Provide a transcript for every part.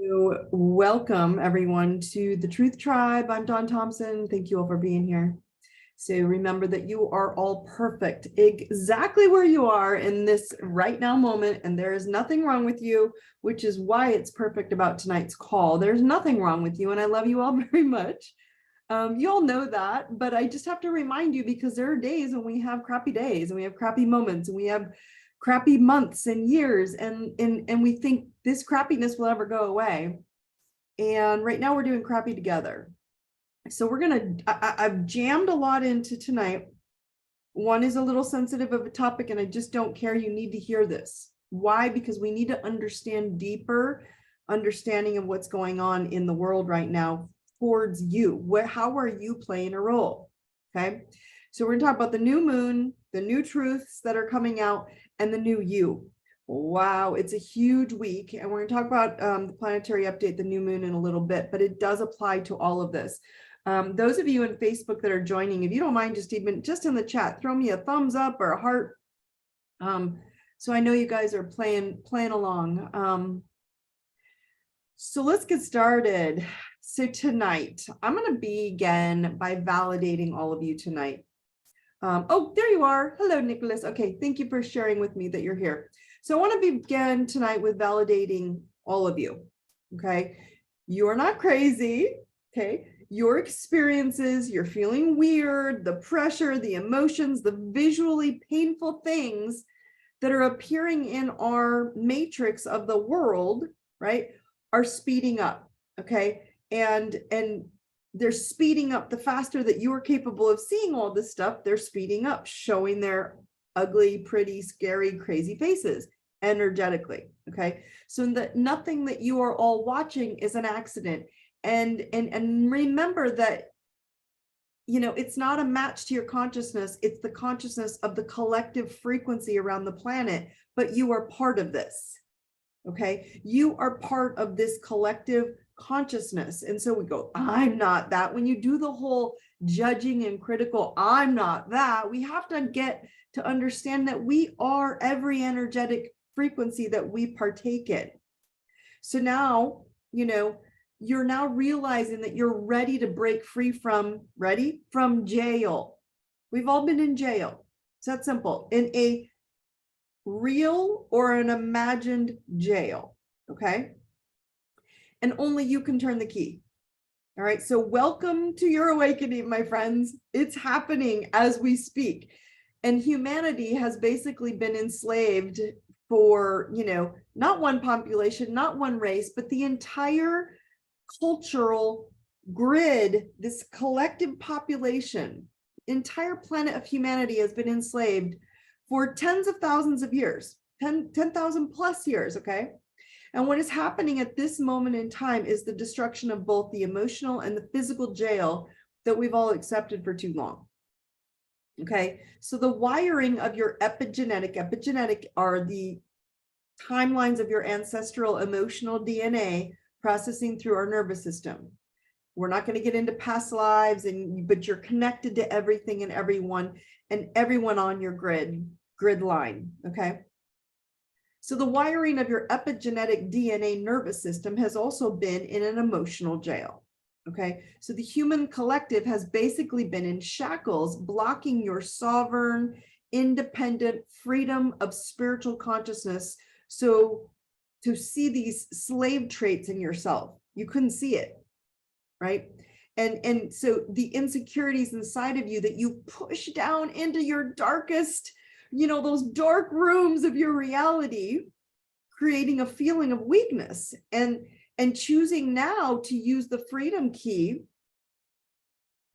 Welcome everyone to the Truth Tribe. I'm Dawn Thompson. Thank you all for being here. So remember that you are all perfect exactly where you are in this right now moment, and there is nothing wrong with you, which is why it's perfect about tonight's call. There's nothing wrong with you, and I love you all very much. You all know that, but I just have to remind you because there are days when we have crappy days and we have crappy moments and we have crappy months and years, and we think this crappiness will ever go away. And right now we're doing crappy together. So we're gonna, I've jammed a lot into tonight. One is a little sensitive of a topic and I just don't care. You need to hear this. Why? Because we need to understand deeper understanding of what's going on in the world right now towards you. How are you playing a role? Okay. So we're gonna talk about the new moon, the new truths that are coming out, and the new you. Wow, it's a huge week. And we're gonna talk about the planetary update, the new moon, in a little bit, but it does apply to all of this. Those of you in Facebook that are joining, if you don't mind, just even just in the chat, throw me a thumbs up or a heart. So I know you guys are playing along. So let's get started. So tonight, I'm going to begin by validating all of you tonight. Oh, there you are. Hello, Nicholas. Okay, thank you for sharing with me that you're here. So I want to begin tonight with validating all of you. Okay, you are not crazy. Okay, your experiences, you're feeling weird, the pressure, the emotions, the visually painful things that are appearing in our matrix of the world, right, are speeding up. Okay, and they're speeding up. The faster that you are capable of seeing all this stuff, they're speeding up, showing their ugly, pretty, scary, crazy faces energetically. Okay, so that nothing that you are all watching is an accident. And remember that, you know, it's not a match to your consciousness. It's the consciousness of the collective frequency around the planet, but you are part of this. Okay, you are part of this collective consciousness. And so we go, I'm not that. When you do the whole judging and critical, I'm not that, we have to get to understand that we are every energetic frequency that we partake in. So now, you know, you're now realizing that you're ready to break free from, from jail. We've all been in jail. It's that simple. In a real or an imagined jail. Okay. And only you can turn the key. All right. So welcome to your awakening, my friends. It's happening as we speak. And humanity has basically been enslaved for, you know, not one population, not one race, but the entire cultural grid, this collective population, entire planet of humanity has been enslaved for tens of thousands of years, 10,000 plus years, okay? And what is happening at this moment in time is the destruction of both the emotional and the physical jail that we've all accepted for too long. Okay, so the wiring of your epigenetic are the timelines of your ancestral emotional DNA processing through our nervous system. We're not going to get into past lives, but you're connected to everything and everyone on your grid line. Okay. So the wiring of your epigenetic DNA nervous system has also been in an emotional jail. Okay. So the human collective has basically been in shackles, blocking your sovereign, independent freedom of spiritual consciousness. So to see these slave traits in yourself, you couldn't see it, right? And so the insecurities inside of you that you push down into your darkest, you know, those dark rooms of your reality, creating a feeling of weakness, and choosing now to use the freedom key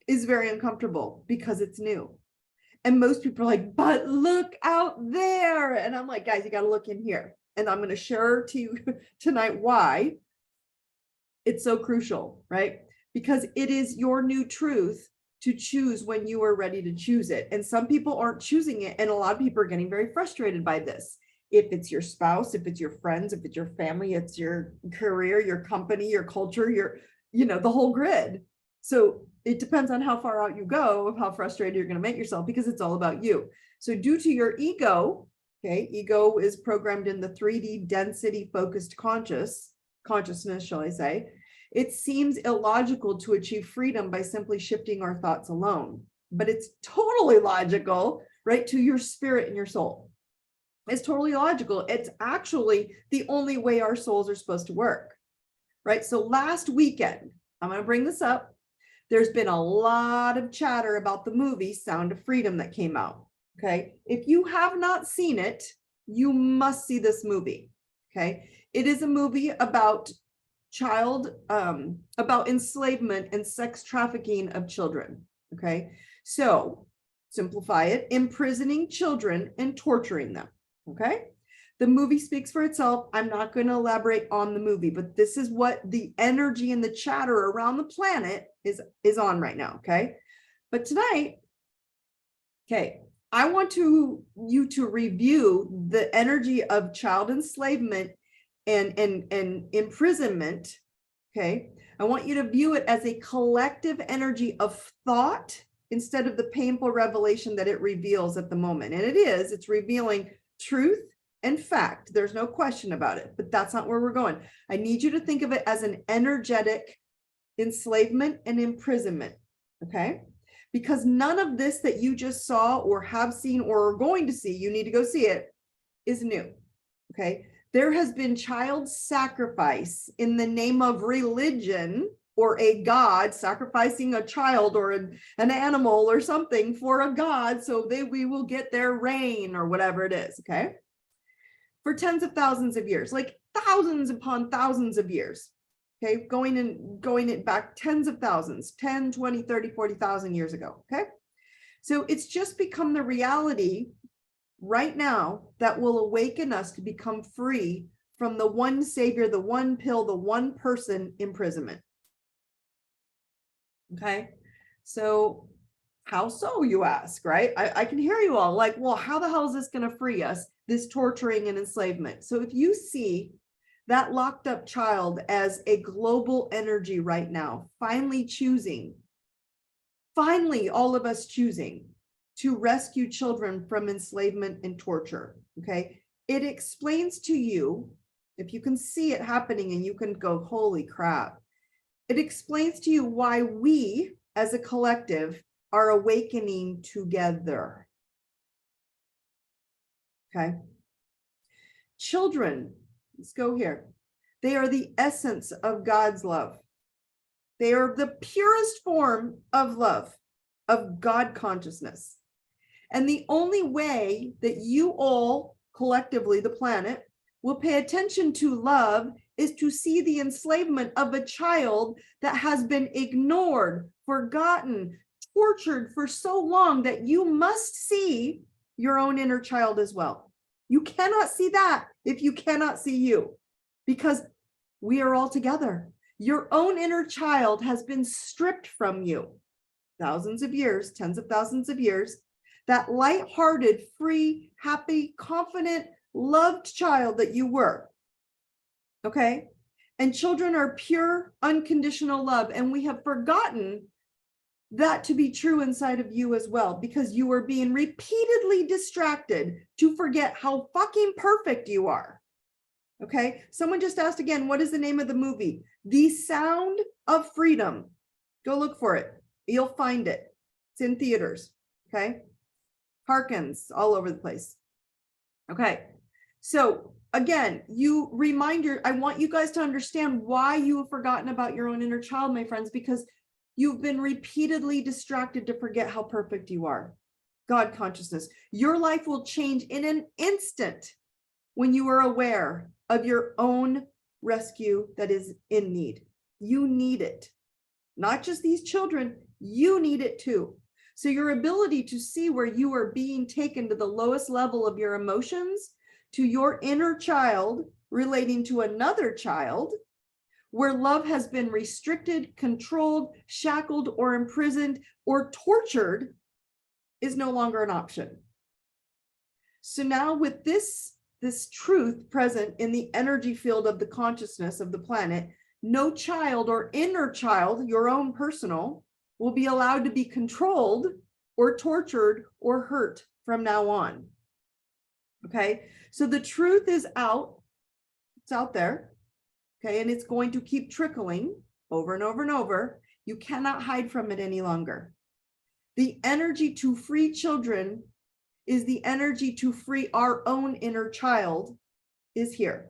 is very uncomfortable because it's new. And most people are like, but look out there. And I'm like, guys, you got to look in here. And I'm going to share to you tonight why it's so crucial, right? Because it is your new truth to choose when you are ready to choose it. And some people aren't choosing it. And a lot of people are getting very frustrated by this. If it's your spouse, if it's your friends, if it's your family, it's your career, your company, your culture, your, you know, the whole grid. So it depends on how far out you go of how frustrated you're going to make yourself, because it's all about you. So due to your ego, okay, ego is programmed in the 3D density focused conscious, consciousness, shall I say, it seems illogical to achieve freedom by simply shifting our thoughts alone. But it's totally logical, right, to your spirit and your soul. It's totally logical. It's actually the only way our souls are supposed to work, right? So last weekend, I'm going to bring this up. There's been a lot of chatter about the movie Sound of Freedom that came out. Okay. If you have not seen it, you must see this movie. Okay. It is a movie about about enslavement and sex trafficking of children. Okay. So simplify it, imprisoning children and torturing them. Okay. The movie speaks for itself. I'm not going to elaborate on the movie, but this is what the energy and the chatter around the planet is on right now. Okay. But tonight, okay, I want you to review the energy of child enslavement and imprisonment. Okay. I want you to view it as a collective energy of thought instead of the painful revelation that it reveals at the moment. And it's revealing truth and fact. There's no question about it, but that's not where we're going. I need you to think of it as an energetic enslavement and imprisonment. Okay. Because none of this that you just saw or have seen or are going to see, you need to go see it, is new. Okay. There has been child sacrifice in the name of religion or a god, sacrificing a child or an animal or something for a god so we will get their rain or whatever it is. Okay. For tens of thousands of years, like thousands upon thousands of years. Okay, going it back tens of thousands, 10, 20, 30, 40,000 years ago. Okay, so it's just become the reality right now that will awaken us to become free from the one savior, the one pill, the one person imprisonment. Okay, so how so, you ask, right? I can hear you all like, well, how the hell is this going to free us, this torturing and enslavement? So if you see that locked up child as a global energy right now, finally all of us choosing to rescue children from enslavement and torture. Okay. It explains to you, if you can see it happening and you can go, holy crap. It explains to you why we as a collective are awakening together. Okay. Children, let's go here. They are the essence of God's love. They are the purest form of love, of God consciousness. And the only way that you all collectively, the planet, will pay attention to love is to see the enslavement of a child that has been ignored, forgotten, tortured for so long that you must see your own inner child as well. You cannot see that if you cannot see you, because we are all together. Your own inner child has been stripped from you. Thousands of years, tens of thousands of years. That light-hearted, free, happy, confident, loved child that you were. Okay? And children are pure, unconditional love. And we have forgotten that to be true inside of you as well, because you are being repeatedly distracted to forget how fucking perfect you are. Okay. Someone just asked again, what is the name of the movie? The Sound of Freedom. Go look for it. You'll find it. It's in theaters. Okay. Harkins all over the place. Okay. So again, I want you guys to understand why you have forgotten about your own inner child, my friends, because you've been repeatedly distracted to forget how perfect you are. God consciousness. Your life will change in an instant when you are aware of your own rescue that is in need. You need it. Not just these children, you need it too. So your ability to see where you are being taken to the lowest level of your emotions, to your inner child relating to another child, where love has been restricted, controlled, shackled, or imprisoned, or tortured, is no longer an option. So now with this truth present in the energy field of the consciousness of the planet, no child or inner child, your own personal, will be allowed to be controlled or tortured or hurt from now on. Okay, so the truth is out. It's out there. Okay, and it's going to keep trickling over and over and over. You cannot hide from it any longer. The energy to free children is the energy to free our own inner child is here.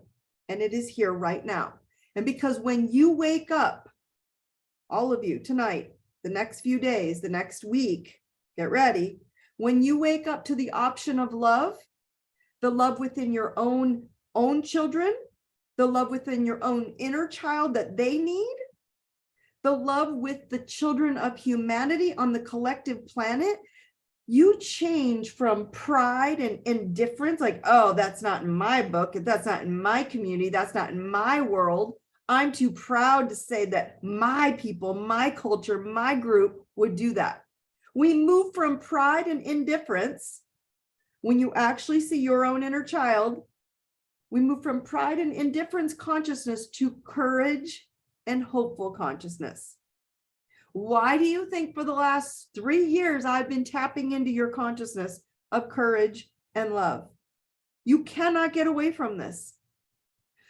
And it is here right now. And because when you wake up, all of you tonight, the next few days, the next week, get ready. When you wake up to the option of love, the love within your own children, the love within your own inner child that they need, the love with the children of humanity on the collective planet, you change from pride and indifference, like, oh, that's not in my book, that's not in my community, that's not in my world. I'm too proud to say that my people, my culture, my group would do that. We move from pride and indifference when you actually see your own inner child. We move from pride and indifference consciousness to courage and hopeful consciousness. Why do you think for the last 3 years I've been tapping into your consciousness of courage and love? You cannot get away from this.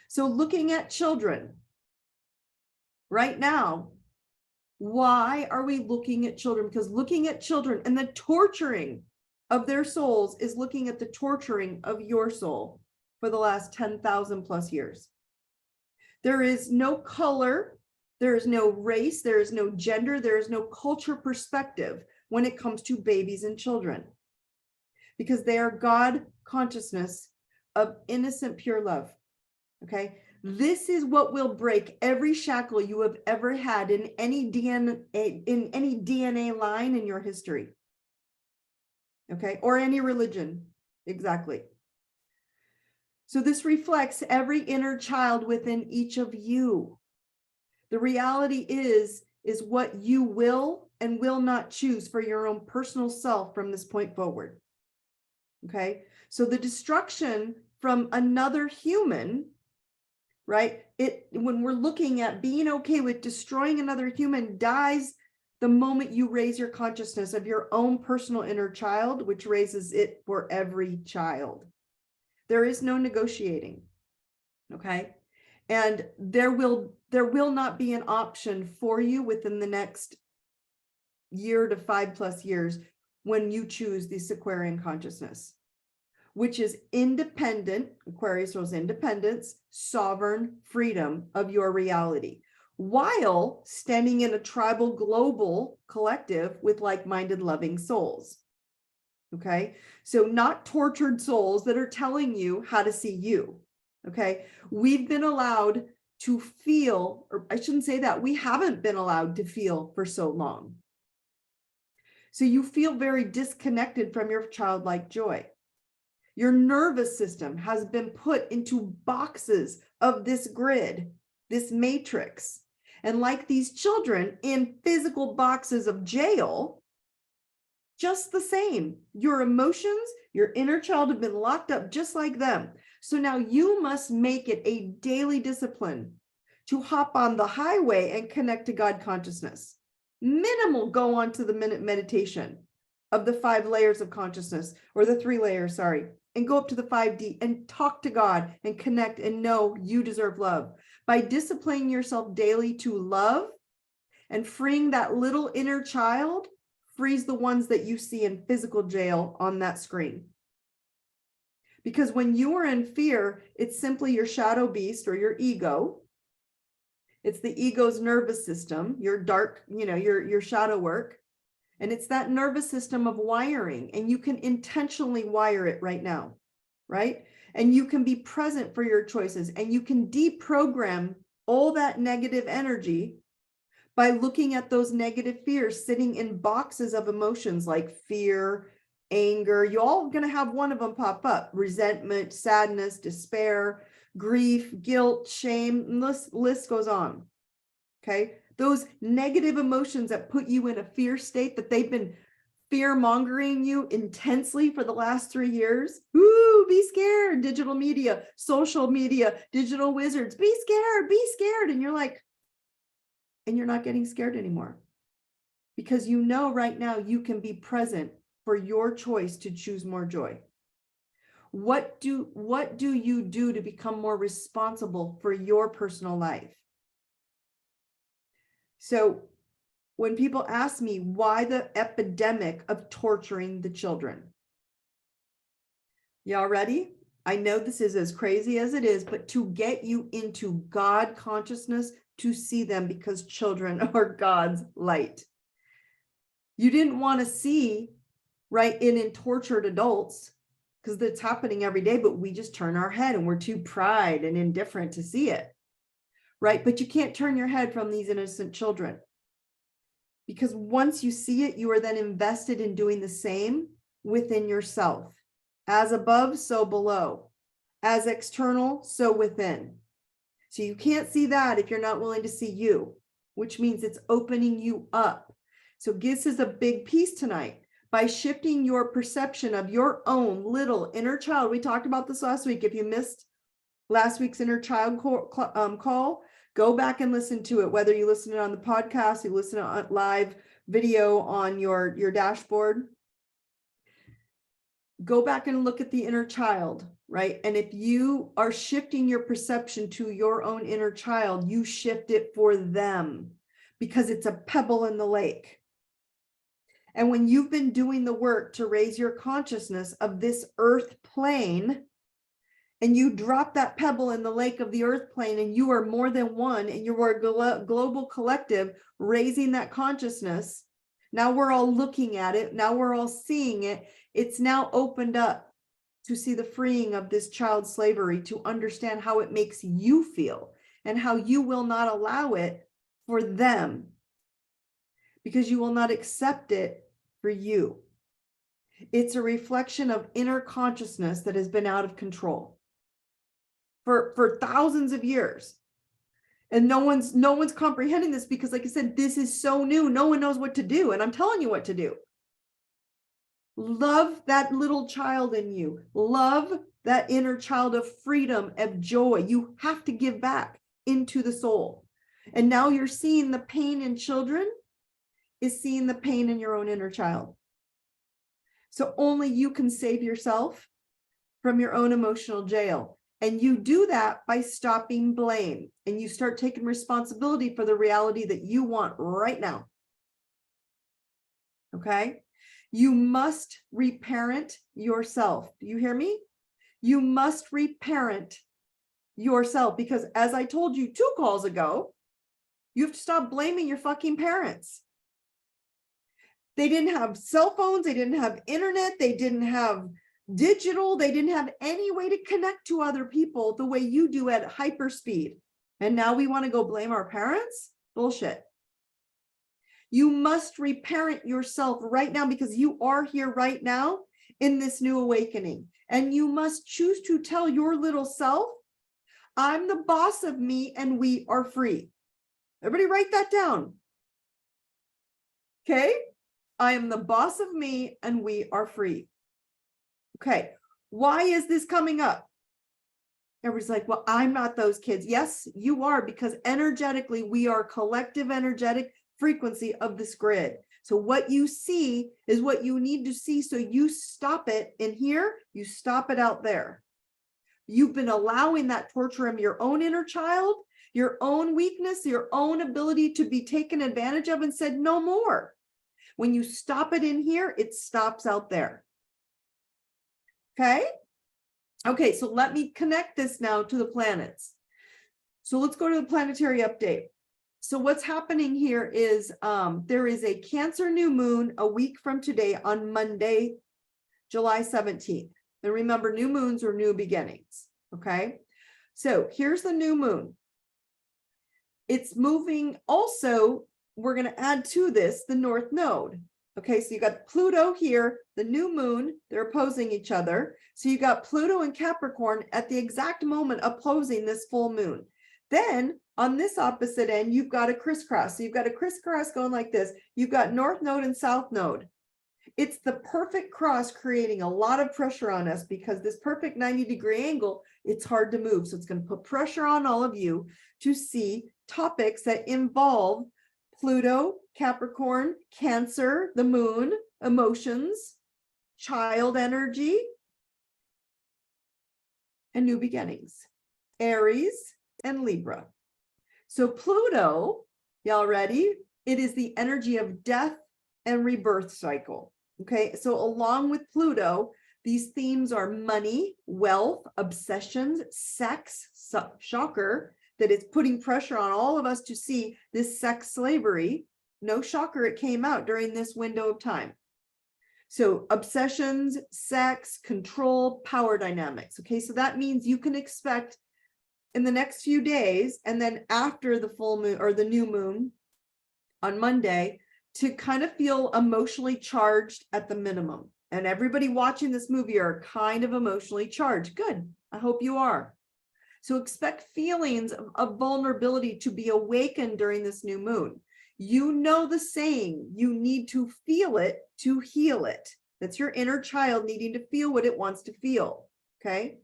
So looking at children right now, why are we looking at children? Because looking at children and the torturing of their souls is looking at the torturing of your soul for the last 10,000 plus years. There is no color, there is no race, there is no gender, there is no culture perspective when it comes to babies and children, because they are God consciousness of innocent, pure love. Okay. This is what will break every shackle you have ever had in any DNA line in your history. Okay. Or any religion. Exactly. So this reflects every inner child within each of you. The reality is what you will and will not choose for your own personal self from this point forward. Okay. So the destruction from another human, right? When we're looking at being okay with destroying another human, dies the moment you raise your consciousness of your own personal inner child, which raises it for every child. There is no negotiating. Okay. And there will not be an option for you within the next year to 5+ years when you choose the Aquarian consciousness, which is independent. Aquarius was independence, sovereign freedom of your reality, while standing in a tribal global collective with like-minded loving souls. Okay, so not tortured souls that are telling you how to see you. Okay, we've been allowed to feel, or I shouldn't say that, we haven't been allowed to feel for so long. So you feel very disconnected from your childlike joy. Your nervous system has been put into boxes of this grid, this matrix. And like these children in physical boxes of jail, just the same, your emotions, your inner child have been locked up just like them. So now you must make it a daily discipline to hop on the highway and connect to God consciousness. Minimal go on to the minute meditation of the 5 layers of consciousness, or the 3 layers, sorry, and go up to the 5D and talk to God and connect and know you deserve love. By disciplining yourself daily to love and freeing that little inner child, frees the ones that you see in physical jail on that screen. Because when you are in fear, it's simply your shadow beast or your ego. It's the ego's nervous system, your dark, your shadow work. And it's that nervous system of wiring, and you can intentionally wire it right now, right? And you can be present for your choices, and you can deprogram all that negative energy by looking at those negative fears sitting in boxes of emotions like fear, anger. You're all going to have one of them pop up: resentment, sadness, despair, grief, guilt, shame, and this list goes on. Okay. Those negative emotions that put you in a fear state, that they've been fear mongering you intensely for the last 3 years. Ooh, be scared. Digital media, social media, digital wizards, be scared, be scared. And you're like, and you're not getting scared anymore, because you know right now you can be present for your choice to choose more joy. What do you do to become more responsible for your personal life? So when people ask me why the epidemic of torturing the children, y'all ready? I know this is as crazy as it is, but to get you into God consciousness, to see them, because children are God's light. You didn't want to see right in tortured adults, because it's happening every day, but we just turn our head and we're too pride and indifferent to see it, right? But you can't turn your head from these innocent children, because once you see it, you are then invested in doing the same within yourself. As above, so below. As external, so within. So you can't see that if you're not willing to see you, which means it's opening you up. So this is a big piece tonight. By shifting your perception of your own little inner child. We talked about this last week. If you missed last week's inner child call, go back and listen to it, whether you listen to it on the podcast, you listen to a live video on your dashboard. Go back and look at the inner child, right? And if you are shifting your perception to your own inner child, you shift it for them, because it's a pebble in the lake. And when you've been doing the work to raise your consciousness of this earth plane, and you drop that pebble in the lake of the earth plane, and you are more than one, and you are a global collective raising that consciousness. Now we're all looking at it. Now we're all seeing it. It's now opened up to see the freeing of this child slavery, to understand how it makes you feel and how you will not allow it for them, because you will not accept it for you. It's a reflection of inner consciousness that has been out of control for thousands of years. And no one's comprehending this, because like I said, this is so new. No one knows what to do. And I'm telling you what to do. Love that little child in you. Love that inner child of freedom, of joy. You have to give back into the soul. And now you're seeing the pain in children is seeing the pain in your own inner child. So only you can save yourself from your own emotional jail. And you do that by stopping blame, and you start taking responsibility for the reality that you want right now. Okay? You must reparent yourself. Do you hear me? You must reparent yourself, because as I told you 2 calls ago, you have to stop blaming your fucking parents. They didn't have cell phones. They didn't have internet. They didn't have digital. They didn't have any way to connect to other people the way you do at hyperspeed. And now we want to go blame our parents? Bullshit. You must reparent yourself right now, because you are here right now in this new awakening. And you must choose to tell your little self, I'm the boss of me and we are free. Everybody write that down. Okay? I am the boss of me and we are free. Okay. Why is this coming up? Everybody's like, well, I'm not those kids. Yes, you are, because energetically, we are collective energetic frequency of this grid. So what you see is what you need to see. So you stop it in here, you stop it out there. You've been allowing that torture of your own inner child, your own weakness, your own ability to be taken advantage of, and said, no more. When you stop it in here, it stops out there. Okay? Okay, so let me connect this now to the planets. So let's go to the planetary update. So what's happening here is there is a Cancer new moon a week from today on Monday, July 17th. And remember, new moons are new beginnings. Okay? So here's the new moon. It's moving also. We're going to add to this the North Node. Okay, so you got Pluto here, the new moon, they're opposing each other. So you got Pluto and Capricorn at the exact moment opposing this full moon. Then on this opposite end, you've got a crisscross. So you've got a crisscross going like this. You've got North Node and South Node. It's the perfect cross, creating a lot of pressure on us, because this perfect 90-degree angle, it's hard to move. So it's going to put pressure on all of you to see topics that involve Pluto, Capricorn, Cancer, the moon, emotions, child energy, and new beginnings. Aries and Libra. So Pluto, y'all ready? It is the energy of death and rebirth cycle. Okay, so along with Pluto, these themes are money, wealth, obsessions, sex, shocker, that it's putting pressure on all of us to see this sex slavery. No shocker, it came out during this window of time. So obsessions, sex, control, power dynamics. Okay, so that means you can expect in the next few days, and then after the full moon or the new moon on Monday, to kind of feel emotionally charged at the minimum. And everybody watching this movie are kind of emotionally charged. Good. I hope you are. So expect feelings of vulnerability to be awakened during this new moon. You know the saying, you need to feel it to heal it. That's your inner child needing to feel what it wants to feel. Okay.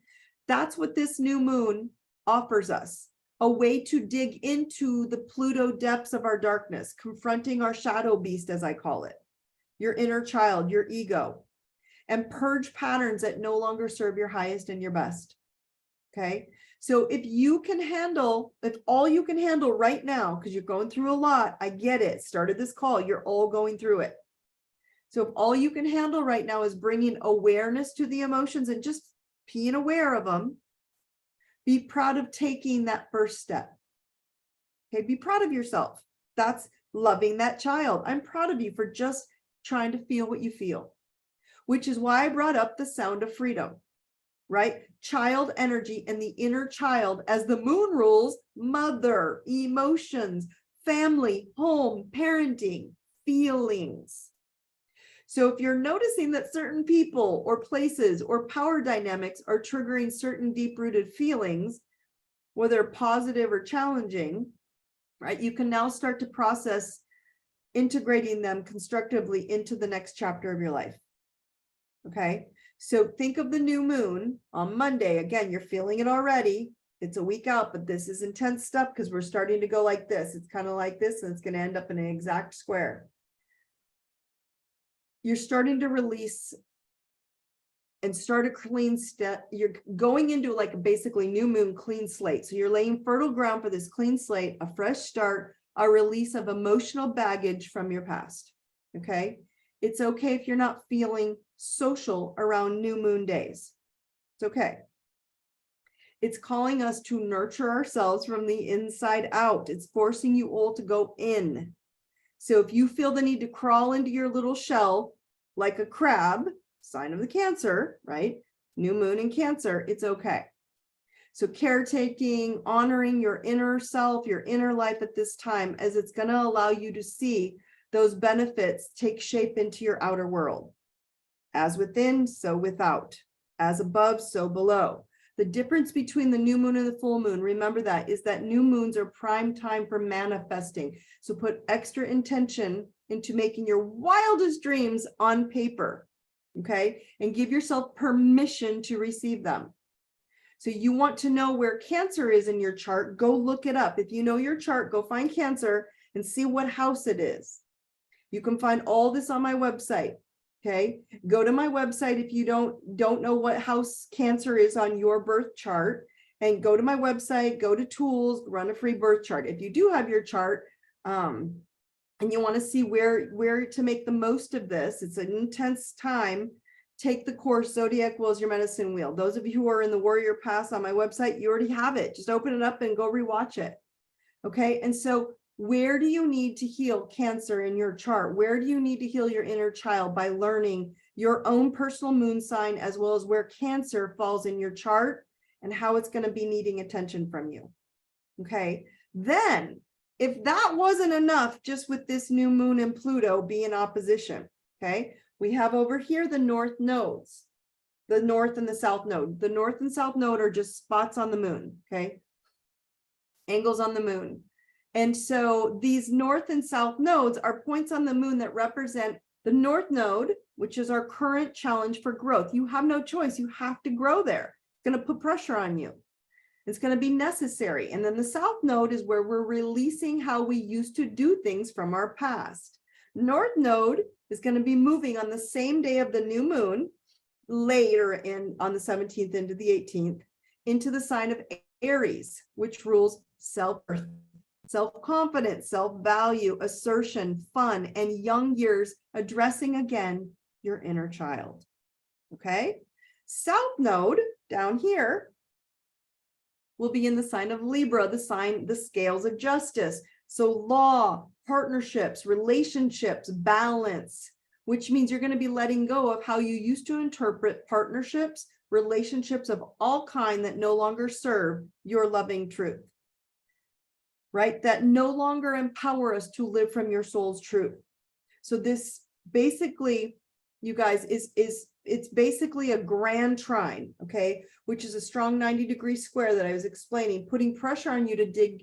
That's what this new moon offers us. A way to dig into the Pluto depths of our darkness, confronting our shadow beast, as I call it, your inner child, your ego, and purge patterns that no longer serve your highest and your best. Okay. So if you can handle, if all you can handle right now, because you're going through a lot, I get it, started this call, you're all going through it. So if all you can handle right now is bringing awareness to the emotions and just being aware of them, be proud of taking that first step. Okay, be proud of yourself. That's loving that child. I'm proud of you for just trying to feel what you feel, which is why I brought up the sound of freedom, right? Child energy and the inner child, as the moon rules, mother, emotions, family, home, parenting, feelings. So if you're noticing that certain people or places or power dynamics are triggering certain deep-rooted feelings, whether positive or challenging, right, you can now start to process integrating them constructively into the next chapter of your life. Okay, so think of the new moon on Monday. Again, you're feeling it already. It's a week out, but this is intense stuff because we're starting to go like this. It's kind of like this, and it's going to end up in an exact square. You're starting to release and start a clean step. You're going into like a basically new moon clean slate. So you're laying fertile ground for this clean slate, a fresh start, a release of emotional baggage from your past. Okay. It's okay if you're not feeling social around new moon days. It's okay. It's calling us to nurture ourselves from the inside out. It's forcing you all to go in. So if you feel the need to crawl into your little shell like a crab, sign of the Cancer, right? New moon in Cancer, it's okay. So caretaking, honoring your inner self, your inner life at this time, as it's going to allow you to see those benefits take shape into your outer world. As within, so without. As above, so below. The difference between the new moon and the full moon, remember that, is that new moons are prime time for manifesting. So put extra intention into making your wildest dreams on paper, okay? And give yourself permission to receive them. So you want to know where Cancer is in your chart, go look it up. If you know your chart, go find Cancer and see what house it is. You can find all this on my website. Okay, go to my website if you don't know what house Cancer is on your birth chart, and go to my website, go to tools, run a free birth chart. If you do have your chart and you want to see where to make the most of this, it's an intense time. Take the course, Zodiac Wheel is Your Medicine Wheel. Those of you who are in the Warrior Pass on my website, you already have it. Just open it up and go rewatch it. Okay, and so where do you need to heal Cancer in your chart? Where do you need to heal your inner child? By learning your own personal moon sign, as well as where Cancer falls in your chart and how it's going to be needing attention from you. Okay, then if that wasn't enough, just with this new moon and Pluto be in opposition, okay, we have over here the north nodes, the north and the south node. The north and south node are just spots on the moon, okay, angles on the moon. And so these north and south nodes are points on the moon that represent the north node, which is our current challenge for growth. You have no choice. You have to grow there. It's going to put pressure on you. It's going to be necessary. And then the south node is where we're releasing how we used to do things from our past. North node is going to be moving on the same day of the new moon, later on the 17th into the 18th. into the sign of Aries, which rules self-worth, self-confidence, self-value, assertion, fun, and young years, addressing again your inner child. Okay. South node down here will be in the sign of Libra, the scales of justice. So law, partnerships, relationships, balance, which means you're going to be letting go of how you used to interpret partnerships, relationships of all kind that no longer serve your loving truth, right? That no longer empower us to live from your soul's truth. So this basically, you guys, it's basically a grand trine, okay, which is a strong 90-degree square that I was explaining, putting pressure on you to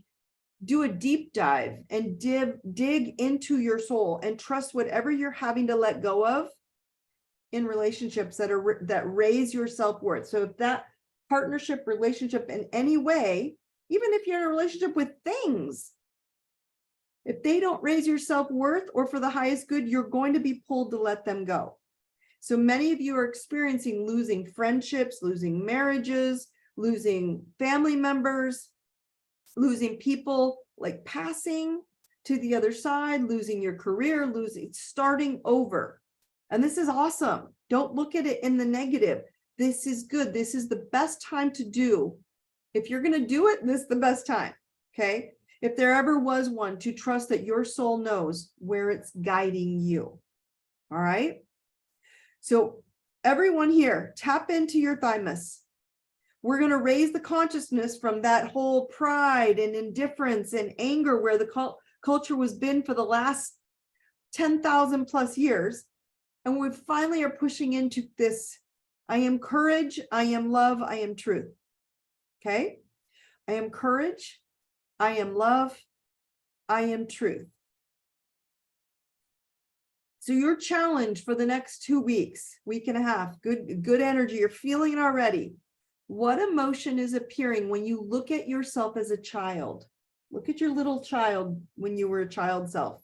do a deep dive and dig into your soul and trust whatever you're having to let go of in relationships that raise your self-worth. So if that partnership, relationship in any way, even if you're in a relationship with things, if they don't raise your self-worth or for the highest good, you're going to be pulled to let them go. So many of you are experiencing losing friendships, losing marriages, losing family members, losing people, like passing to the other side, losing your career, starting over. And this is awesome. Don't look at it in the negative. This is good. This is the best time to do. If you're going to do it, this is the best time. Okay. If there ever was one, to trust that your soul knows where it's guiding you. All right. So everyone here, tap into your thymus. We're going to raise the consciousness from that whole pride and indifference and anger where the culture was been for the last 10,000 plus years. And we finally are pushing into this. I am courage. I am love. I am truth. Okay. I am courage. I am love. I am truth. So your challenge for the next 2 weeks, week and a half, good energy. You're feeling it already. What emotion is appearing when you look at yourself as a child? Look at your little child when you were a child self.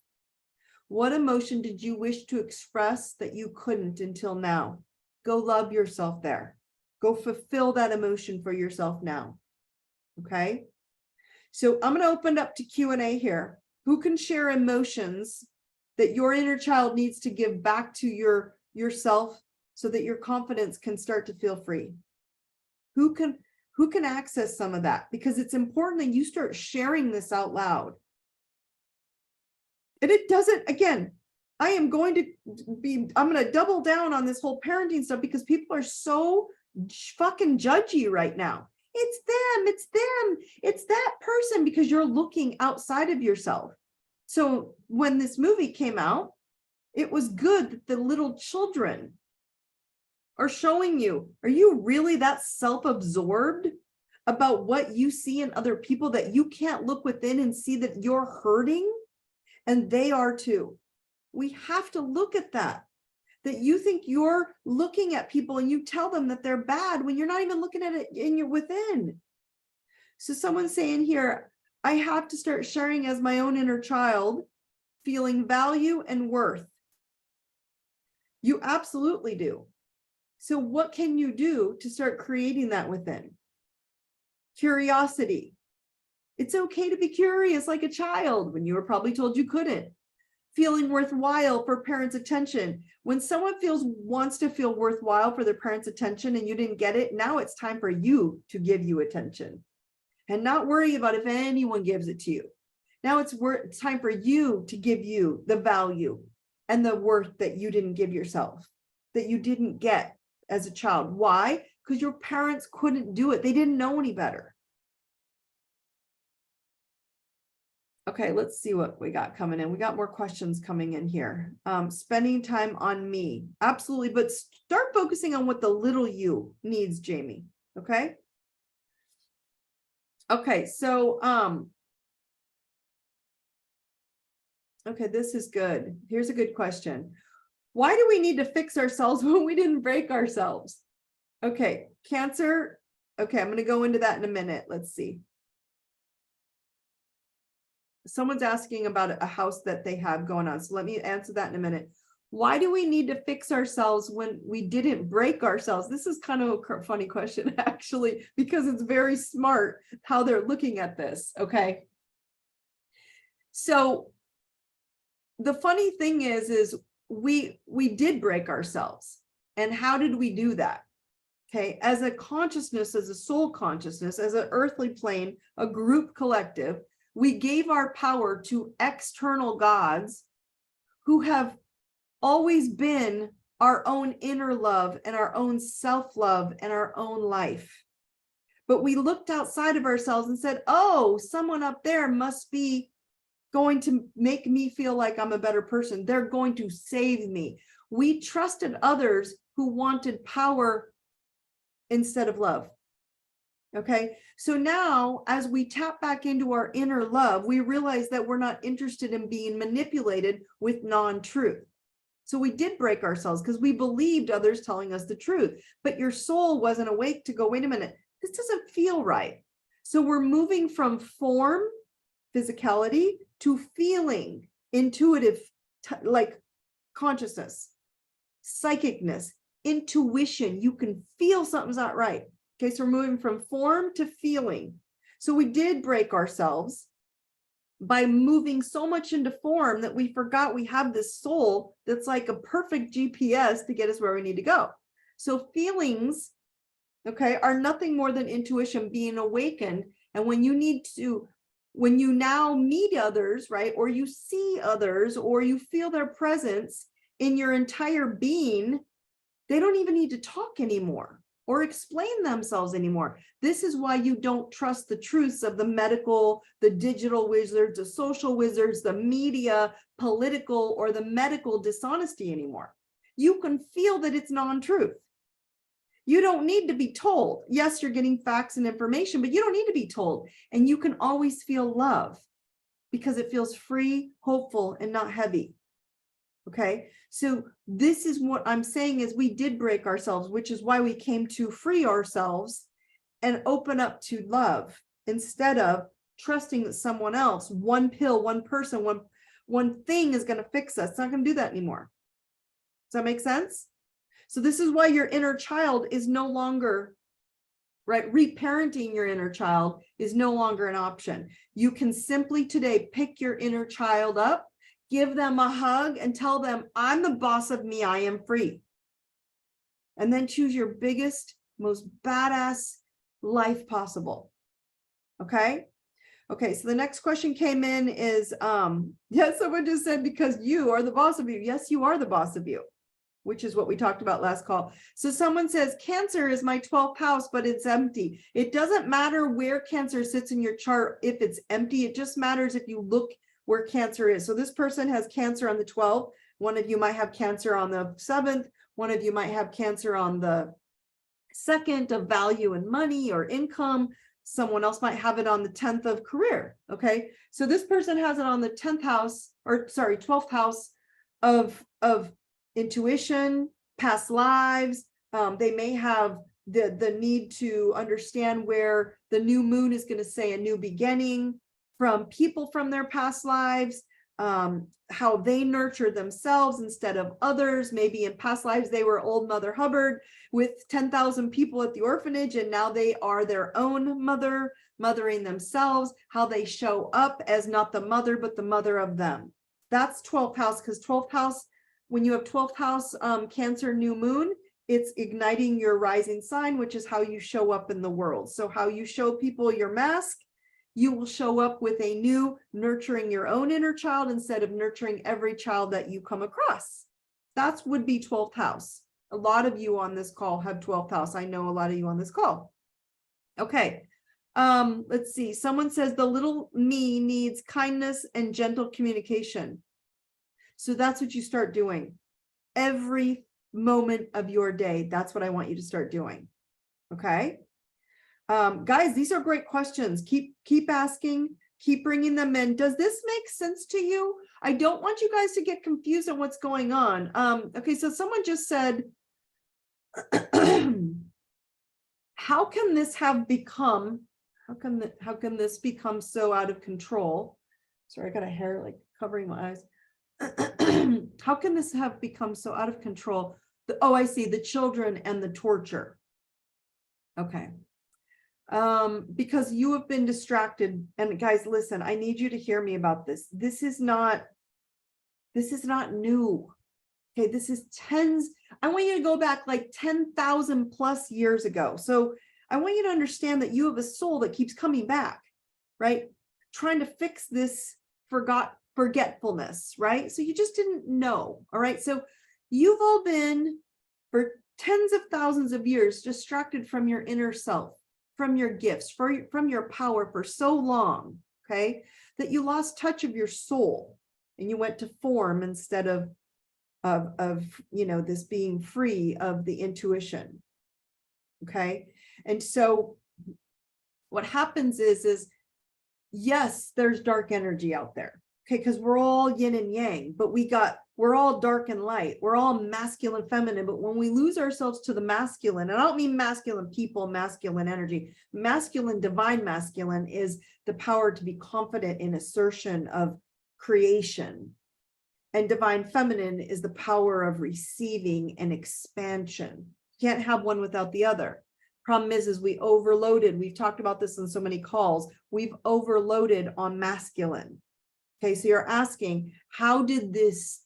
What emotion did you wish to express that you couldn't until now? Go love yourself there. Go fulfill that emotion for yourself now. Okay. So I'm going to open up to Q&A here. Who can share emotions that your inner child needs to give back to yourself so that your confidence can start to feel free? Who can access some of that? Because it's important that you start sharing this out loud. And it doesn't, again, I'm going to double down on this whole parenting stuff because people are so fucking judgy right now. It's them, it's that person, because you're looking outside of yourself. So when this movie came out, it was good that the little children are showing you, are you really that self-absorbed about what you see in other people that you can't look within and see that you're hurting? And they are too. We have to look at that you think you're looking at people and you tell them that they're bad when you're not even looking at it in your within. So someone's saying here, I have to start sharing as my own inner child, feeling value and worth. You absolutely do. So what can you do to start creating that within? Curiosity. It's okay to be curious like a child when you were probably told you couldn't. Feeling worthwhile for parents' attention. When someone wants to feel worthwhile for their parents' attention and you didn't get it, now it's time for you to give you attention and not worry about if anyone gives it to you. Now it's time for you to give you the value and the worth that you didn't give yourself, that you didn't get as a child. Why? Because your parents couldn't do it. They didn't know any better. Okay, let's see what we got coming in. We got more questions coming in here. Spending time on me. Absolutely. But start focusing on what the little you needs, Jamie. Okay. Okay. So, okay, this is good. Here's a good question. Why do we need to fix ourselves when we didn't break ourselves? Okay. Cancer. Okay. I'm going to go into that in a minute. Let's see. Someone's asking about a house that they have going on. So let me answer that in a minute. Why do we need to fix ourselves when we didn't break ourselves? This is kind of a funny question, actually, because it's very smart how they're looking at this. Okay. So the funny thing is we did break ourselves. And how did we do that? Okay, as a consciousness, as a soul consciousness, as an earthly plane, a group collective, we gave our power to external gods who have always been our own inner love and our own self-love and our own life. But we looked outside of ourselves and said, oh, someone up there must be going to make me feel like I'm a better person. They're going to save me. We trusted others who wanted power instead of love. Okay, so now as we tap back into our inner love, we realize that we're not interested in being manipulated with non-truth. So we did break ourselves because we believed others telling us the truth, but your soul wasn't awake to go, wait a minute, this doesn't feel right. So we're moving from form, physicality, to feeling, intuitive, like consciousness, psychicness, intuition. You can feel something's not right. Okay, so we're moving from form to feeling. So we did break ourselves by moving so much into form that we forgot we have this soul that's like a perfect GPS to get us where we need to go. So feelings, okay, are nothing more than intuition being awakened. And when you now meet others, right, or you see others, or you feel their presence in your entire being, they don't even need to talk anymore or explain themselves anymore. This is why you don't trust the truths of the medical, the digital wizards, the social wizards, the media, political, or the medical dishonesty anymore. You can feel that it's non-truth. You don't need to be told. Yes, you're getting facts and information, but you don't need to be told. And you can always feel love because it feels free, hopeful, and not heavy. Okay, so this is what I'm saying is we did break ourselves, which is why we came to free ourselves and open up to love instead of trusting that someone else, one pill, one person, one thing is going to fix us. It's not going to do that anymore. Does that make sense? So this is why your inner child is no longer, right? Reparenting your inner child is no longer an option. You can simply today pick your inner child up, give them a hug and tell them, I'm the boss of me, I am free. And then choose your biggest, most badass life possible. Okay? Okay, so the next question came in is, yes, someone just said, because you are the boss of you. Yes, you are the boss of you, which is what we talked about last call. So someone says, Cancer is my 12th house, but it's empty. It doesn't matter where Cancer sits in your chart if it's empty. It just matters if you look where Cancer is. So this person has Cancer on the 12th. One of you might have Cancer on the 7th. One of you might have Cancer on the 2nd of value and money or income. Someone else might have it on the 10th of career. Okay. So this person has it on the 10th house, or sorry, 12th house of intuition, past lives. They may have the need to understand where the new moon is going to say a new beginning, from people from their past lives, how they nurture themselves instead of others. Maybe in past lives, they were old Mother Hubbard with 10,000 people at the orphanage, and now they are their own mother, mothering themselves, how they show up as not the mother, but the mother of them. That's 12th house, because 12th house, when you have 12th house Cancer new moon, it's igniting your rising sign, which is how you show up in the world. So how you show people your mask, you will show up with a new nurturing your own inner child instead of nurturing every child that you come across. That would be 12th house. A lot of you on this call have 12th house. I know a lot of you on this call. Okay. Let's see. Someone says the little me needs kindness and gentle communication. So that's what you start doing every moment of your day. That's what I want you to start doing. Okay. Guys, these are great questions. Keep asking, keep bringing them in. Does this make sense to you? I don't want you guys to get confused on what's going on. Okay, so someone just said, how can this have become, how can this become so out of control? Sorry, I got a hair like covering my eyes. How can this have become so out of control? Oh, I see, the children and the torture. Okay. Because you have been distracted. And guys, listen, I need you to hear me about this. This is not new. Okay, this is I want you to go back like 10,000 plus years ago. So I want you to understand that you have a soul that keeps coming back, right? Trying to fix this forgetfulness, right? So you just didn't know, all right? So you've all been, for tens of thousands of years, distracted from your inner self, from your gifts, from your power for so long, okay, that you lost touch of your soul and you went to form instead of this being free of the intuition. Okay. And so what happens is yes, there's dark energy out there. Okay, because we're all yin and yang, but we're all dark and light. We're all masculine, feminine. But when we lose ourselves to the masculine, and I don't mean masculine people, masculine energy, masculine, divine masculine is the power to be confident in assertion of creation. And divine feminine is the power of receiving and expansion. Can't have one without the other. Problem is we overloaded. We've talked about this in so many calls. We've overloaded on masculine. Okay, so you're asking, how did this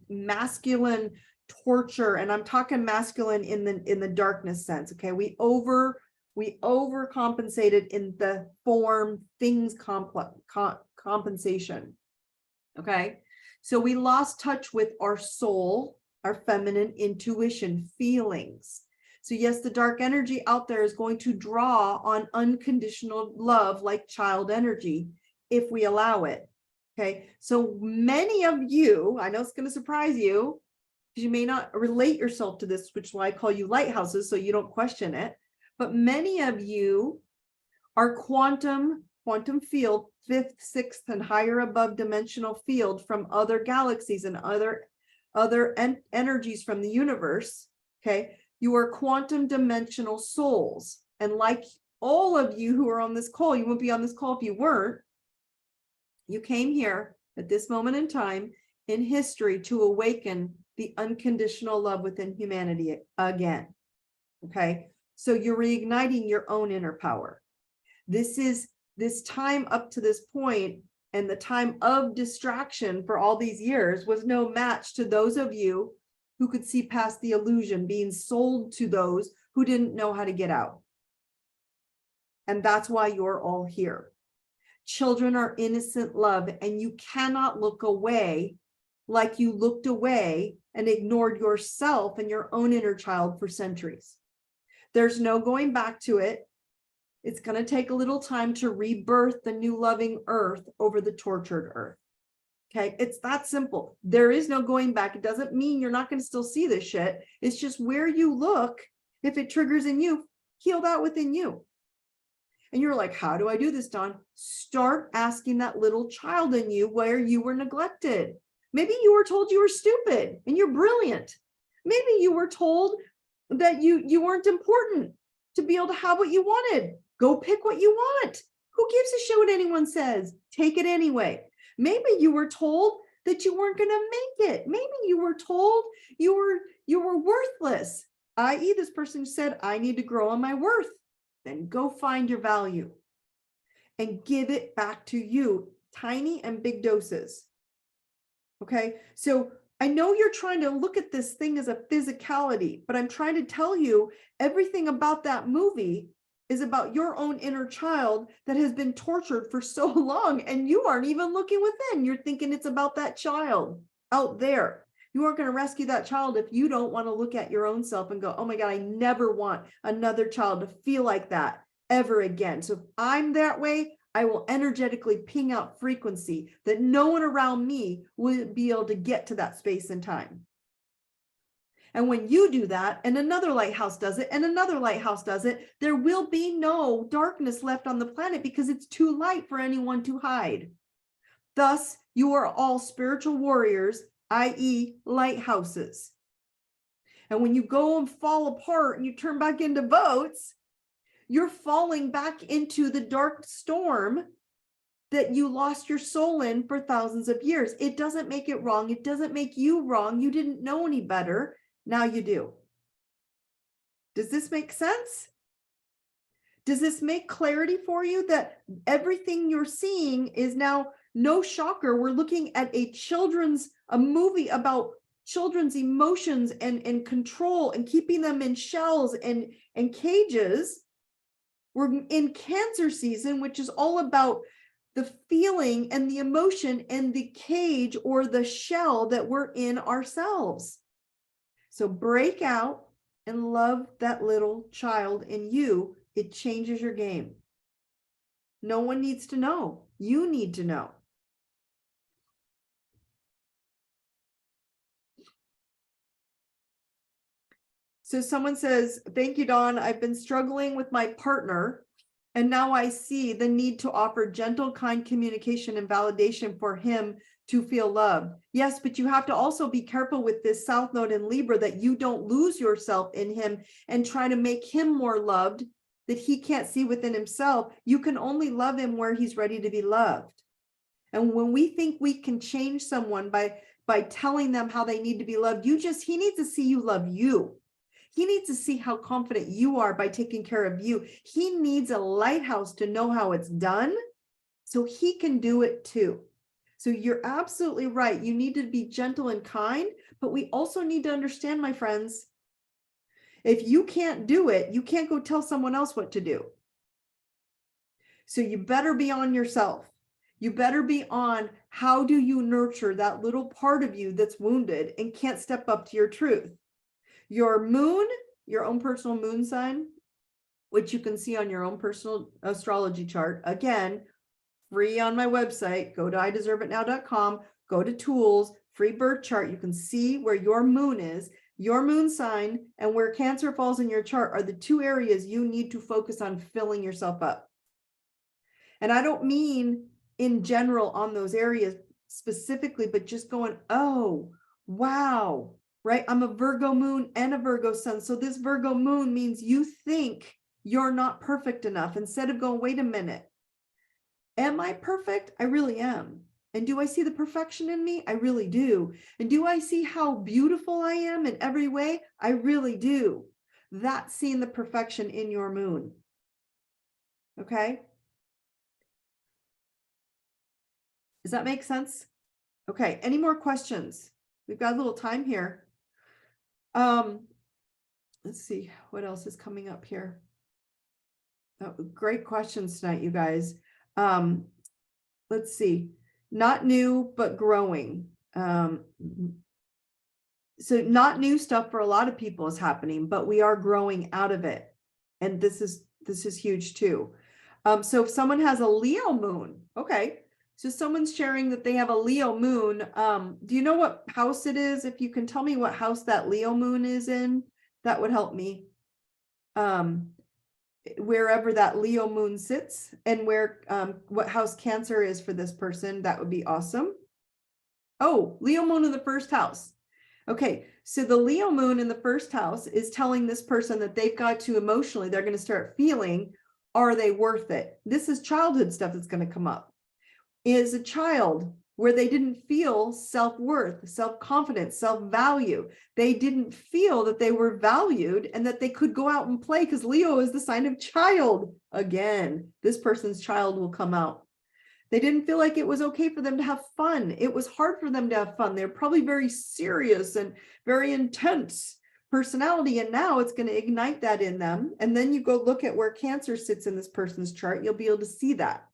masculine torture, and I'm talking masculine in the darkness sense, okay? We overcompensated in the form things compensation. Okay, so we lost touch with our soul, our feminine intuition, feelings. So yes, the dark energy out there is going to draw on unconditional love like child energy if we allow it. Okay, so many of you, I know it's going to surprise you because you may not relate yourself to this, which is why I call you lighthouses, so you don't question it. But many of you are quantum field, fifth, sixth, and higher above dimensional field from other galaxies and other energies from the universe. Okay, you are quantum dimensional souls. And like all of you who are on this call, you wouldn't be on this call if you weren't. You came here at this moment in time in history to awaken the unconditional love within humanity again. Okay, so you're reigniting your own inner power. This time up to this point and the time of distraction for all these years was no match to those of you who could see past the illusion being sold to those who didn't know how to get out. And that's why you're all here. Children are innocent love, and you cannot look away like you looked away and ignored yourself and your own inner child for centuries. There's no going back to it. It's going to take a little time to rebirth the new loving earth over the tortured earth. Okay, it's that simple. There is no going back. It doesn't mean you're not going to still see this shit. It's just where you look, if it triggers in you, heal that within you. And you're like, how do I do this, Dawn? Start asking that little child in you where you were neglected. Maybe you were told you were stupid and you're brilliant. Maybe you were told that you weren't important to be able to have what you wanted. Go pick what you want. Who gives a shit what anyone says? Take it anyway. Maybe you were told that you weren't going to make it. Maybe you were told you were worthless, i.e. this person said, I need to grow on my worth. Then go find your value and give it back to you, tiny and big doses. Okay, so I know you're trying to look at this thing as a physicality, but I'm trying to tell you everything about that movie is about your own inner child that has been tortured for so long, and you aren't even looking within. You're thinking it's about that child out there. You aren't going to rescue that child if you don't want to look at your own self and go, oh my God, I never want another child to feel like that ever again. So if I'm that way, I will energetically ping out frequency that no one around me will be able to get to that space and time. And when you do that, and another lighthouse does it, and another lighthouse does it, there will be no darkness left on the planet because it's too light for anyone to hide. Thus, you are all spiritual warriors, i.e. lighthouses. And when you go and fall apart and you turn back into boats, you're falling back into the dark storm that you lost your soul in for thousands of years. It doesn't make it wrong. It doesn't make you wrong. You didn't know any better. Now you do. Does this make sense? Does this make clarity for you that everything you're seeing is now no shocker? We're looking at a movie about children's emotions and control and keeping them in shells and cages. We're in Cancer season, which is all about the feeling and the emotion and the cage or the shell that we're in ourselves. So break out and love that little child in you. It changes your game. No one needs to know. You need to know. So someone says, thank you, Dawn. I've been struggling with my partner, and now I see the need to offer gentle, kind communication and validation for him to feel loved. Yes, but you have to also be careful with this South Node in Libra that you don't lose yourself in him and try to make him more loved that he can't see within himself. You can only love him where he's ready to be loved. And when we think we can change someone by telling them how they need to be loved, he needs to see you love you. He needs to see how confident you are by taking care of you. He needs a lighthouse to know how it's done so he can do it too. So you're absolutely right. You need to be gentle and kind, but we also need to understand, my friends, if you can't do it, you can't go tell someone else what to do. So you better be on yourself. You better be on how do you nurture that little part of you that's wounded and can't step up to your truth. Your moon, your own personal moon sign, which you can see on your own personal astrology chart. Again, free on my website. Go to IDeserveItNow.com, go to tools, free birth chart. You can see where your moon is. Your moon sign and where Cancer falls in your chart are the two areas you need to focus on filling yourself up. And I don't mean in general on those areas specifically, but just going, oh, wow, right? I'm a Virgo moon and a Virgo sun. So this Virgo moon means you think you're not perfect enough. Instead of going, wait a minute, am I perfect? I really am. And do I see the perfection in me? I really do. And do I see how beautiful I am in every way? I really do. That's seeing the perfection in your moon. Okay? Does that make sense? Okay, any more questions? We've got a little time here. Let's see what else is coming up here. Oh, great questions tonight, you guys. Let's see. Not new, but growing. So not new stuff for a lot of people is happening, but we are growing out of it. And this is huge too. So if someone has a Leo moon, okay. So someone's sharing that they have a Leo moon. Do you know what house it is? If you can tell me what house that Leo moon is in, that would help me. Wherever that Leo moon sits and where what house Cancer is for this person, that would be awesome. Oh, Leo moon in the first house. Okay, so the Leo moon in the first house is telling this person that they've got to emotionally, they're going to start feeling, are they worth it? This is childhood stuff that's going to come up. Is a child where they didn't feel self-worth, self-confidence, self-value. They didn't feel that they were valued and that they could go out and play because Leo is the sign of child. Again, this person's child will come out. They didn't feel like it was okay for them to have fun. It was hard for them to have fun. They're probably very serious and very intense personality. And now it's going to ignite that in them. And then you go look at where Cancer sits in this person's chart. You'll be able to see that,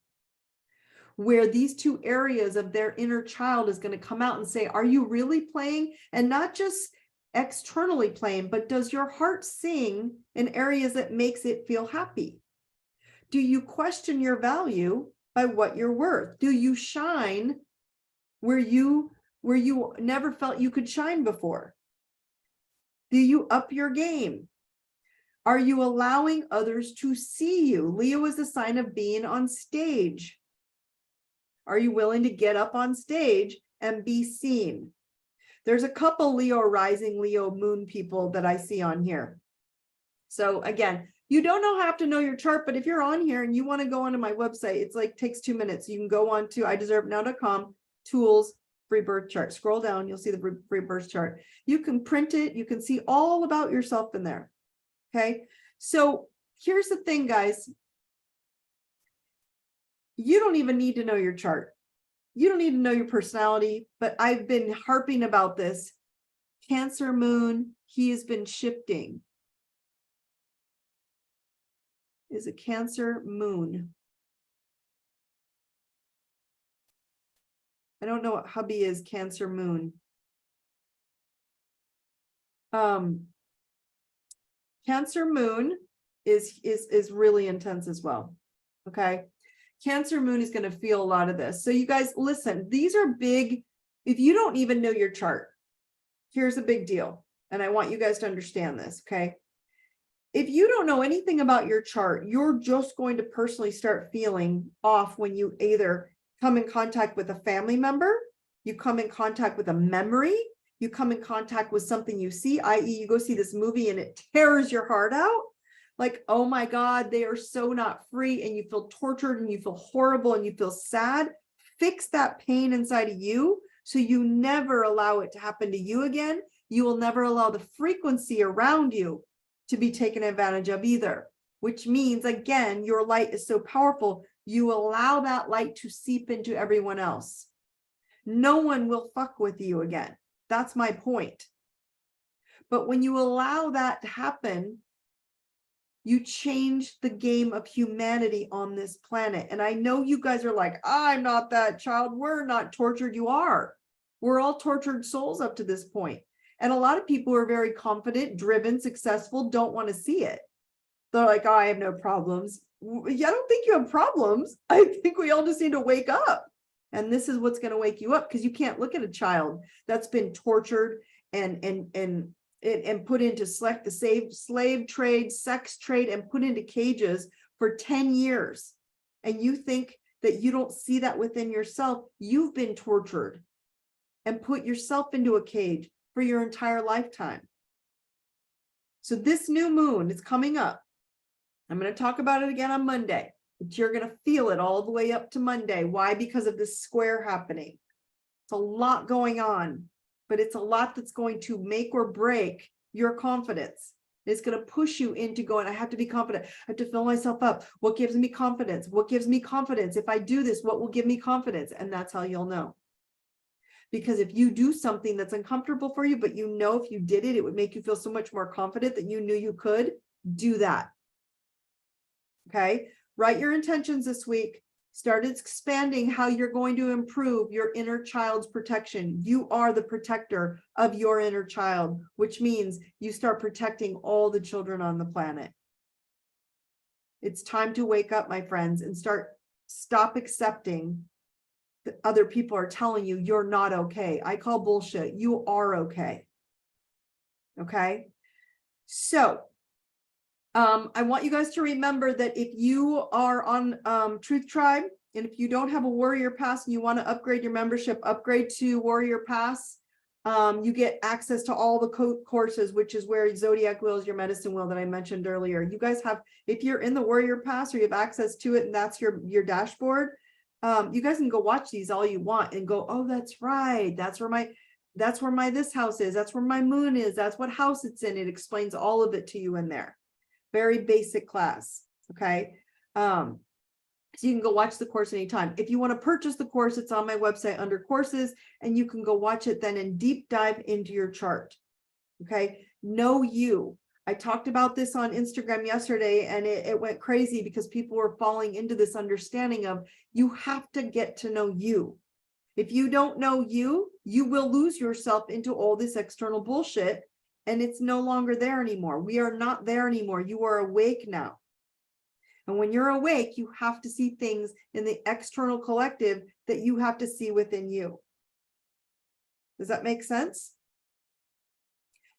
where these two areas of their inner child is going to come out and say, are you really playing? And not just externally playing, but does your heart sing in areas that makes it feel happy? Do you question your value by what you're worth? Do you shine where you never felt you could shine before? Do you up your game? Are you allowing others to see you? Leo is a sign of being on stage. Are you willing to get up on stage and be seen? There's a couple Leo rising, Leo moon people that I see on here. So again, You don't have to know your chart, but if you're on here and you want to go onto my website, it's like takes 2 minutes. You can go on to iDeserveNow.com, tools, free birth chart. Scroll down, you'll see the free birth chart. You can print it. You can see all about yourself in there. Okay. So here's the thing, guys. You don't even need to know your chart. You don't need to know your personality, but I've been harping about this. Cancer moon, he has been shifting. Is a Cancer moon. I don't know what hubby is, Cancer moon. Cancer moon is really intense as well. Okay. Cancer moon is going to feel a lot of this. So you guys listen, these are big. If you don't even know your chart, here's a big deal. And I want you guys to understand this. Okay. If you don't know anything about your chart, you're just going to personally start feeling off when you either come in contact with a family member, you come in contact with a memory, you come in contact with something you see, i.e. you go see this movie and it tears your heart out. Like, oh my God, they are so not free, and you feel tortured and you feel horrible and you feel sad. Fix that pain inside of you so you never allow it to happen to you again. You will never allow the frequency around you to be taken advantage of either, which means, again, your light is so powerful, you allow that light to seep into everyone else. No one will fuck with you again. That's my point. But when you allow that to happen, you change the game of humanity on this planet. And I know you guys are like, I'm not that child. We're not tortured. You are. We're all tortured souls up to this point. And a lot of people who are very confident, driven, successful, don't want to see it. They're like, oh, I have no problems. Yeah, I don't think you have problems. I think we all just need to wake up. And this is what's going to wake you up, because you can't look at a child that's been tortured and put into the slave trade, sex trade, and put into cages for 10 years. And you think that you don't see that within yourself. You've been tortured and put yourself into a cage for your entire lifetime. So this new moon is coming up. I'm going to talk about it again on Monday, but you're going to feel it all the way up to Monday. Why? Because of this square happening. It's a lot going on, but it's a lot that's going to make or break your confidence. It's going to push you into going, I have to be confident. I have to fill myself up. What gives me confidence? What gives me confidence? If I do this, what will give me confidence? And that's how you'll know. Because if you do something that's uncomfortable for you, but you know if you did it, it would make you feel so much more confident that you knew you could, do that. Okay? Write your intentions this week. Start expanding how you're going to improve your inner child's protection. You are the protector of your inner child, which means you start protecting all the children on the planet. It's time to wake up, my friends, and stop accepting that other people are telling you you're not okay. I call bullshit. You are okay. Okay? So I want you guys to remember that if you are on Truth Tribe, and if you don't have a Warrior Pass and you want to upgrade your membership, upgrade to Warrior Pass. You get access to all the courses, which is where Zodiac Wheel is your medicine wheel that I mentioned earlier. You guys have, if you're in the Warrior Pass or you have access to it and that's your dashboard, you guys can go watch these all you want and go, oh, that's right. That's where my this house is. That's where my moon is. That's what house it's in. It explains all of it to you in there. Very basic class. Okay. So you can go watch the course anytime. If you want to purchase the course, it's on my website under courses, and you can go watch it then and deep dive into your chart. Okay. Know you. I talked about this on Instagram yesterday, and it went crazy because people were falling into this understanding of you have to get to know you. If you don't know you, you will lose yourself into all this external bullshit, and it's no longer there anymore. We are not there anymore. You are awake now. And when you're awake, you have to see things in the external collective that you have to see within you. Does that make sense?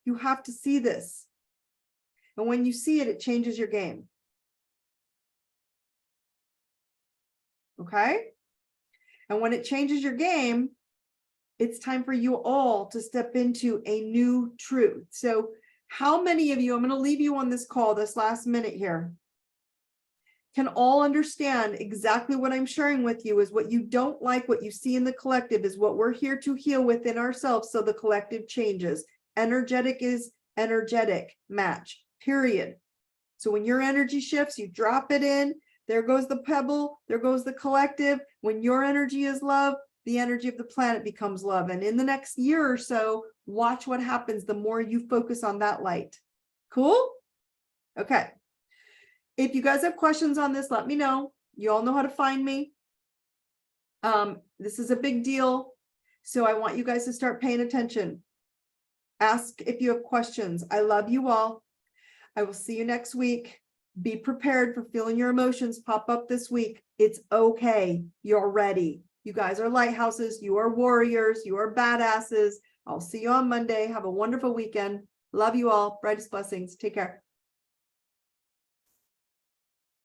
You have to see this. And when you see it, it changes your game. Okay? And when it changes your game, it's time for you all to step into a new truth. So How many of you, I'm going to leave you on this call this last minute here, can all understand exactly what I'm sharing with you is what you don't like, what you see in the collective is what we're here to heal within ourselves so the collective changes. Energetic is energetic match, period. So when your energy shifts, you drop it in, there goes the pebble, there goes the collective. When your energy is love, the energy of the planet becomes love. And in the next year or so, watch what happens the more you focus on that light. Cool? Okay. If you guys have questions on this, let me know. You all know how to find me. This is a big deal. So I want you guys to start paying attention. Ask if you have questions. I love you all. I will see you next week. Be prepared for feeling your emotions pop up this week. It's okay. You're ready. You guys are lighthouses. You are warriors. You are badasses. I'll see you on Monday. Have a wonderful weekend. Love you all. Brightest blessings. Take care.